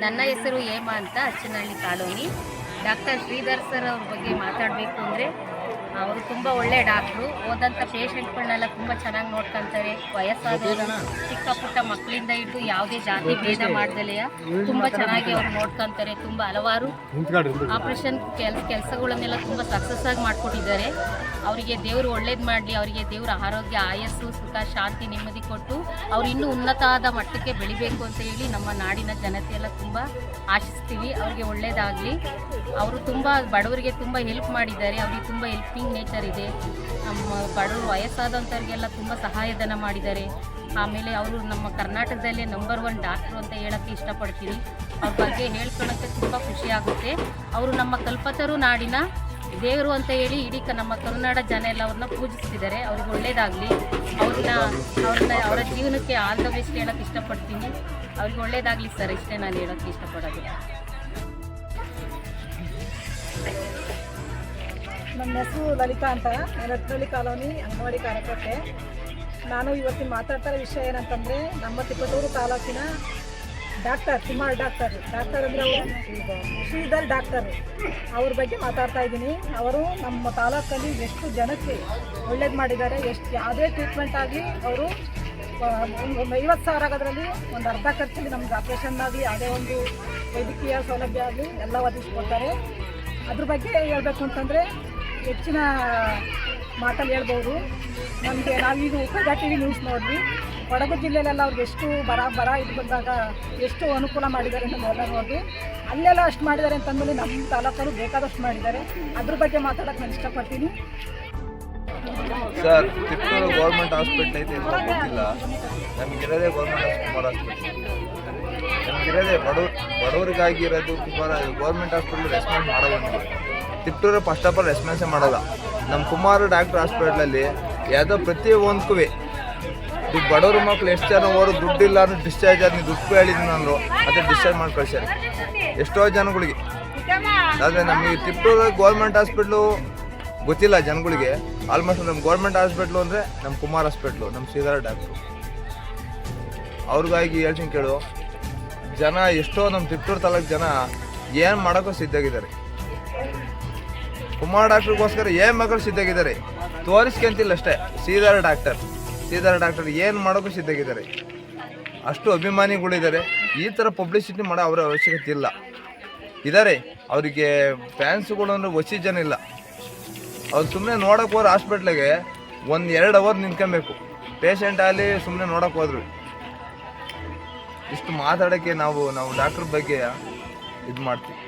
ನನ್ನ ಹೆಸರು ಹೇಮಾ ಅಂತ, ಅಚ್ಚನಹಳ್ಳಿ ಕಾಲೋನಿ. ಡಾಕ್ಟರ್ ಶ್ರೀಧರ್ ಸರ್ ಅವ್ರ ಬಗ್ಗೆ ಮಾತಾಡಬೇಕು ಅಂದರೆ, ಅವರು ತುಂಬ ಒಳ್ಳೆ ಡಾಕ್ಟ್ರು. ಹೋದಂಥ ಪೇಷಂಟ್ಗಳನ್ನೆಲ್ಲ ತುಂಬ ಚೆನ್ನಾಗಿ ನೋಡ್ಕೊತಾರೆ. ವಯಸ್ಸಾದವರು, ಚಿಕ್ಕ ಪುಟ್ಟ ಮಕ್ಕಳಿಂದ ಹಿಡಿದು ಯಾವುದೇ ಜಾತಿ ಭೇದ ಮಾಡ್ದಲೆಯ ತುಂಬ ಚೆನ್ನಾಗಿ ಅವ್ರು ನೋಡ್ಕೊತಾರೆ. ತುಂಬ ಹಲವಾರು ಆಪ್ರೇಷನ್ ಕೆಲಸಗಳನ್ನೆಲ್ಲ ತುಂಬ ಸಕ್ಸಸ್ ಆಗಿ ಮಾಡಿಕೊಟ್ಟಿದ್ದಾರೆ. ಅವರಿಗೆ ದೇವರು ಒಳ್ಳೇದು ಮಾಡಲಿ, ಅವರಿಗೆ ದೇವರ ಆರೋಗ್ಯ, ಆಯಸ್ಸು, ಸುಖ, ಶಾಂತಿ, ನೆಮ್ಮದಿ ಕೊಟ್ಟು ಅವ್ರು ಇನ್ನೂ ಉನ್ನತವಾದ ಮಟ್ಟಕ್ಕೆ ಬೆಳಿಬೇಕು ಅಂತ ಹೇಳಿ ನಮ್ಮ ನಾಡಿನ ಜನತೆಯೆಲ್ಲ ತುಂಬ ಆಶಿಸ್ತೀವಿ. ಅವರಿಗೆ ಒಳ್ಳೇದಾಗಲಿ. ಅವರು ತುಂಬ ಬಡವರಿಗೆ ತುಂಬ ಹೆಲ್ಪ್ ಮಾಡಿದ್ದಾರೆ. ಅವರಿಗೆ ತುಂಬ ಹೆಲ್ಪಿಂಗ್ ನೇಚರ್ ಇದೆ. ನಮ್ಮ ಬಡವರು ವಯಸ್ಸಾದಂಥವ್ರಿಗೆಲ್ಲ ತುಂಬ ಸಹಾಯಧನ ಮಾಡಿದ್ದಾರೆ. ಆಮೇಲೆ ಅವರು ನಮ್ಮ ಕರ್ನಾಟಕದಲ್ಲೇ ನಂಬರ್ 1 ಡಾಕ್ಟ್ರು ಅಂತ ಹೇಳೋಕ್ಕೆ ಇಷ್ಟಪಡ್ತೀನಿ. ಅವ್ರ ಬಗ್ಗೆ ಹೇಳ್ಕೊಳ್ಳೋಕ್ಕೆ ತುಂಬ ಖುಷಿಯಾಗುತ್ತೆ. ಅವರು ನಮ್ಮ ಕಲ್ಪತರು ನಾಡಿನ ದೇವರು ಅಂತ ಹೇಳಿ ಇಡೀ ನಮ್ಮ ಕರುನಾಡ ಜನ ಎಲ್ಲ ಅವ್ರನ್ನ ಪೂಜಿಸ್ತಿದ್ದಾರೆ. ಅವ್ರಿಗೆ ಒಳ್ಳೇದಾಗಲಿ. ಅವರ ಜೀವನಕ್ಕೆ ಆಲ್ ದ ಬೆಸ್ಟ್ ಹೇಳೋಕ್ಕೆ ಇಷ್ಟಪಡ್ತೀನಿ. ಅವ್ರಿಗೆ ಒಳ್ಳೇದಾಗಲಿ ಸರ್, ಇಷ್ಟೇ ನಾನು ಹೇಳೋಕ್ಕೆ ಇಷ್ಟಪಡೋದು. ನನ್ನ ಹೆಸರು ಲಲಿತಾ ಅಂತ, ರತ್ನಳ್ಳಿ ಕಾಲೋನಿ, ಅಂಗನವಾಡಿ ಕಾರ್ಯಕರ್ತೆ. ನಾನು ಇವತ್ತಿನ ಮಾತಾಡ್ತಾರೋ ವಿಷಯ ಏನಂತಂದರೆ, ನಮ್ಮ ತಿಪಟೂರು ತಾಲೂಕಿನ ಡಾಕ್ಟರ್ ಕುಮಾರ್ ಡಾಕ್ಟರ್ ಅಂದರೆ ಅವರು ಶ್ರೀಧರ್ ಡಾಕ್ಟರ್, ಅವ್ರ ಬಗ್ಗೆ ಮಾತಾಡ್ತಾ ಇದ್ದೀನಿ. ಅವರು ನಮ್ಮ ತಾಲೂಕಲ್ಲಿ ಎಷ್ಟು ಜನಕ್ಕೆ ಒಳ್ಳೇದು ಮಾಡಿದ್ದಾರೆ. ಎಷ್ಟು ಯಾವುದೇ ಟ್ರೀಟ್ಮೆಂಟ್ ಆಗಲಿ ಅವರು 50,000 ಆಗೋದ್ರಲ್ಲಿ ಒಂದು ಅರ್ಧ ಖರ್ಚಲ್ಲಿ ನಮ್ಗೆ ಆಪ್ರೇಷನ್ ಆಗಲಿ, ಯಾವುದೇ ಒಂದು ವೈದ್ಯಕೀಯ ಸೌಲಭ್ಯ ಆಗಲಿ ಎಲ್ಲ ಒದಗಿಸ್ಕೊಡ್ತಾರೆ. ಅದ್ರ ಬಗ್ಗೆ ಹೇಳಬೇಕು ಅಂತಂದರೆ ಹೆಚ್ಚಿನ ಮಾತಲ್ಲಿ ಹೇಳ್ಬೋದು. ನಮಗೆ ನಾವೀಗ ಉಪಯೋಗ ಟಿವಿ ನ್ಯೂಸ್ ನೋಡಿದ್ವಿ. ಕೊಡಗು ಜಿಲ್ಲೆಯಲ್ಲೆಲ್ಲ ಅವ್ರಿಗೆ ಎಷ್ಟು ಬರ ಇದು ಬಂದಾಗ ಎಷ್ಟು ಅನುಕೂಲ ಮಾಡಿದ್ದಾರೆ ಅಂತ ಎಲ್ಲ ನೋಡಿದ್ವಿ. ಅಲ್ಲೆಲ್ಲ ಅಷ್ಟು ಮಾಡಿದ್ದಾರೆ ಅಂತಂದಮೇಲೆ ನಮ್ಮ ತಾಲೂಕರು ಬೇಕಾದಷ್ಟು ಮಾಡಿದ್ದಾರೆ. ಅದ್ರ ಬಗ್ಗೆ ಮಾತಾಡೋಕ್ಕೆ ನಾನು ಇಷ್ಟಪಡ್ತೀನಿ. ಸರ್, ತಿಪ್ಪೂರು ಗೌರ್ಮೆಂಟ್ ಹಾಸ್ಪಿಟ್ಲ್ ಐತೆ ಅಂತ ಗೊತ್ತಿಲ್ಲ. ನಮಗಿರೋದೇ ಗೌರ್ಮೆಂಟ್ ಕುಮಾರ್ ಹಾಸ್ಪಿಟ್ಲ್. ನಮಗಿರೋದೇ ಬಡವರಿಗಾಗಿ ಇರೋದು ಗೌರ್ಮೆಂಟ್ ಹಾಸ್ಪಿಟ್ಲ್ ರೆಸ್ಪಾನ್ಸ್ ಮಾಡೋದು. ತಿಪ್ಪೂರು ಫಸ್ಟ್ ಆಫ್ ಆಲ್ ರೆಸ್ಪಾನ್ಸೇ ಮಾಡೋಲ್ಲ. ನಮ್ಮ ಕುಮಾರ್ ಡಾಕ್ಟರ್ ಹಾಸ್ಪಿಟ್ಲಲ್ಲಿ ಯಾವುದೋ ಪ್ರತಿಯೊಂದಕ್ಕೂ ಈಗ ಬಡವ್ರ ಮಕ್ಕಳು ಎಷ್ಟು ಜನ ಅವರು ದುಡ್ಡಿಲ್ಲ ಅಂದ್ರೆ ಡಿಸ್ಚಾರ್ಜ್ ಆದ, ನೀವು ದುಡ್ಡು ಹೇಳಿದ್ದೀನಿ ಅಂದರು, ಅದೇ ಡಿಸ್ಚಾರ್ಜ್ ಮಾಡಿ ಕಳಿಸ್ಯಾರೆ ಎಷ್ಟೋ ಜನಗಳಿಗೆ. ಆದರೆ ನಮಗೆ ತಿಪ್ಪೂರು ಗೌರ್ಮೆಂಟ್ ಹಾಸ್ಪಿಟ್ಲು ಗೊತ್ತಿಲ್ಲ ಜನಗಳಿಗೆ. ಆಲ್ಮೋಸ್ಟ್ ನಮ್ಮ ಗೌರ್ಮೆಂಟ್ ಹಾಸ್ಪಿಟ್ಲು ಅಂದರೆ ನಮ್ಮ ಕುಮಾರ್ ಹಾಸ್ಪಿಟ್ಲು, ನಮ್ಮ ಶ್ರೀಧರ್ ಡಾಕ್ಟ್ರು. ಅವ್ರಿಗಾಗಿ ಹೇಳ್ತೀನಿ ಕೇಳು. ಜನ ಎಷ್ಟೋ ನಮ್ಮ ತಿಪ್ಪೂರು ತಾಲೂಕು ಜನ ಏನು ಮಾಡೋಕ್ಕೂ ಸಿದ್ಧಾಗಿದ್ದಾರೆ. ಕುಮಾರ್ ಡಾಕ್ಟ್ರಿಗೋಸ್ಕರ ಏನು ಮಕ್ಕಳು ಸಿದ್ಧಾಗಿದ್ದಾರೆ, ತೋರಿಸ್ಕೊಂತಿಲ್ಲ ಅಷ್ಟೇ. ಶ್ರೀಧರ್ ಡಾಕ್ಟರ್ ಏನು ಮಾಡೋಕ್ಕೂ ಸಿದ್ಧಾಗಿದ್ದಾರೆ. ಅಷ್ಟು ಅಭಿಮಾನಿಗಳಿದ್ದಾರೆ. ಈ ಥರ ಪಬ್ಲಿಸಿಟಿ ಮಾಡೋ ಅವರ ಅವಶ್ಯಕತೆ ಇಲ್ಲ. ಇದ್ದಾರೆ ಅವರಿಗೆ ಫ್ಯಾನ್ಸ್ಗಳು ಅಂದರೆ ವಸಿ ಜನ ಇಲ್ಲ. ಅವ್ರು ಸುಮ್ಮನೆ ನೋಡೋಕೆ ಹೋದ್ರೆ ಹಾಸ್ಪಿಟ್ಲಿಗೆ 1-2 ಅವರ್ ನಿಂತ್ಕೊಬೇಕು. ಪೇಷಂಟ್ ಆಗಲಿ ಸುಮ್ಮನೆ ನೋಡೋಕೆ ಹೋದ್ರು. ಇಷ್ಟು ಮಾತಾಡೋಕ್ಕೆ ನಾವು ಡಾಕ್ಟ್ರ್ ಬಗ್ಗೆ ಇದು ಮಾಡ್ತೀವಿ.